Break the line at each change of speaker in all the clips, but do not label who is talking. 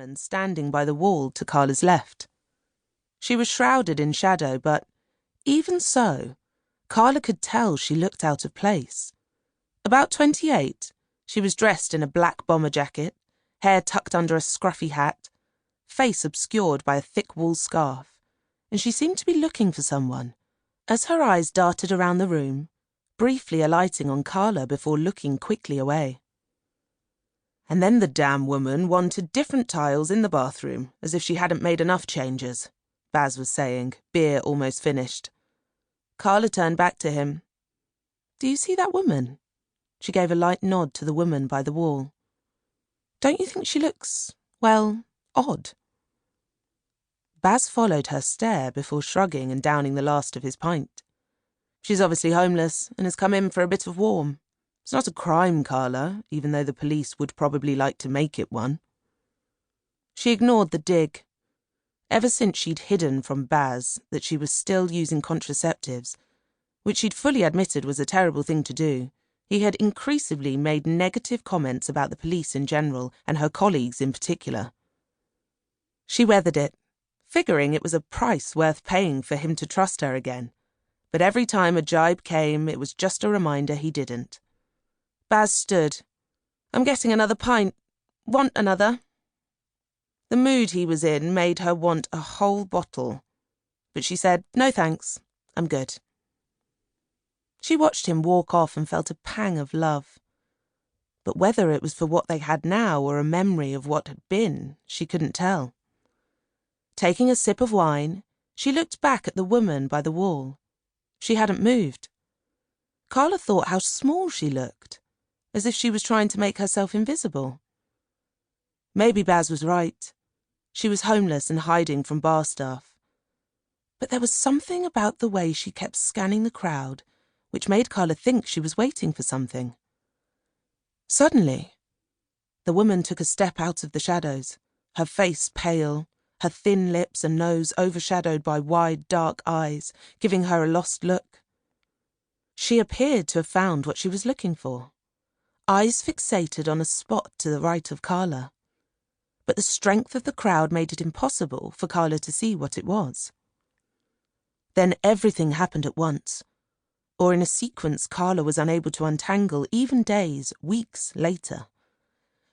woman standing by the wall to Carla's left. She was shrouded in shadow, but even so, Carla could tell she looked out of place. About 28, she was dressed in a black bomber jacket, hair tucked under a scruffy hat, face obscured by a thick wool scarf, and she seemed to be looking for someone. As her eyes darted around the room, briefly alighting on Carla before looking quickly away. And then the damn woman wanted different tiles in the bathroom, as if she hadn't made enough changes, Baz was saying, beer almost finished. Carla turned back to him. "Do you see that woman?" She gave a light nod to the woman by the wall. "Don't you think she looks, well, odd?" Baz followed her stare before shrugging and downing the last of his pint. "She's obviously homeless and has come in for a bit of warm. It's not a crime, Carla, even though the police would probably like to make it one." She ignored the dig. Ever since she'd hidden from Baz that she was still using contraceptives, which she'd fully admitted was a terrible thing to do, he had increasingly made negative comments about the police in general and her colleagues in particular. She weathered it, figuring it was a price worth paying for him to trust her again, but every time a jibe came, it was just a reminder he didn't. Baz stood. "I'm getting another pint. Want another?" The mood he was in made her want a whole bottle, but she said, "No thanks, I'm good." She watched him walk off and felt a pang of love. But whether it was for what they had now or a memory of what had been, she couldn't tell. Taking a sip of wine, she looked back at the woman by the wall. She hadn't moved. Carla thought how small she looked, as if she was trying to make herself invisible. Maybe Baz was right. She was homeless and hiding from bar staff. But there was something about the way she kept scanning the crowd which made Carla think she was waiting for something. Suddenly, the woman took a step out of the shadows, her face pale, her thin lips and nose overshadowed by wide, dark eyes, giving her a lost look. She appeared to have found what she was looking for, eyes fixated on a spot to the right of Carla. But the strength of the crowd made it impossible for Carla to see what it was. Then everything happened at once, or in a sequence Carla was unable to untangle even days, weeks later.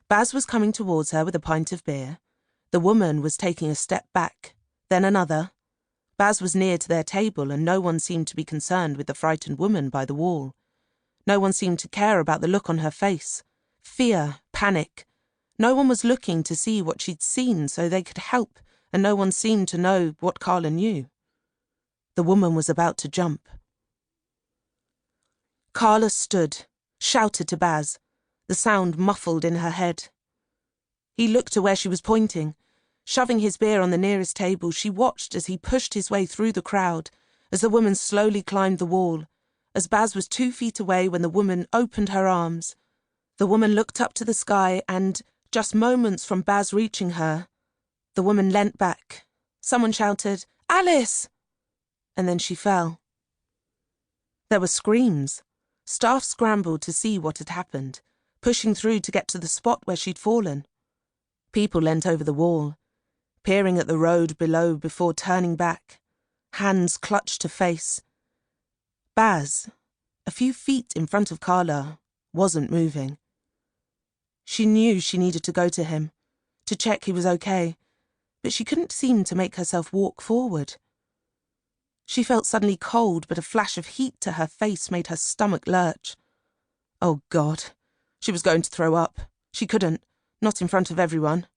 Baz was coming towards her with a pint of beer. The woman was taking a step back, then another. Baz was near to their table and no one seemed to be concerned with the frightened woman by the wall. No one seemed to care about the look on her face. Fear, panic. No one was looking to see what she'd seen so they could help, and no one seemed to know what Carla knew. The woman was about to jump. Carla stood, shouted to Baz, the sound muffled in her head. He looked to where she was pointing. Shoving his beer on the nearest table, she watched as he pushed his way through the crowd, as the woman slowly climbed the wall, as Baz was 2 feet away when the woman opened her arms. The woman looked up to the sky and, just moments from Baz reaching her, the woman leant back. Someone shouted, "Alice!" And then she fell. There were screams. Staff scrambled to see what had happened, pushing through to get to the spot where she'd fallen. People leant over the wall, peering at the road below before turning back, hands clutched to face. Baz, a few feet in front of Carla, wasn't moving. She knew she needed to go to him, to check he was okay, but she couldn't seem to make herself walk forward. She felt suddenly cold, but a flash of heat to her face made her stomach lurch. Oh, God. She was going to throw up. She couldn't, not in front of everyone.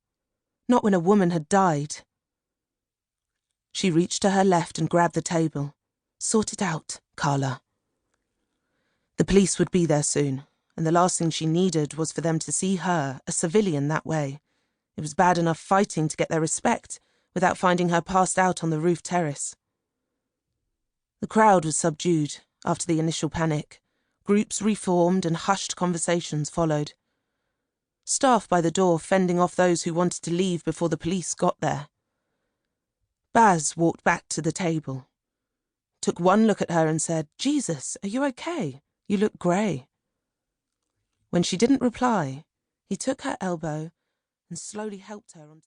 Not when a woman had died. She reached to her left and grabbed the table. "Sort it out, Carla." The police would be there soon, and the last thing she needed was for them to see her, a civilian, that way. It was bad enough fighting to get their respect without finding her passed out on the roof terrace. The crowd was subdued after the initial panic. Groups reformed and hushed conversations followed. Staff by the door fending off those who wanted to leave before the police got there. Baz walked back to the table, took one look at her and said, "Jesus, are you okay? You look grey." When she didn't reply, he took her elbow and slowly helped her onto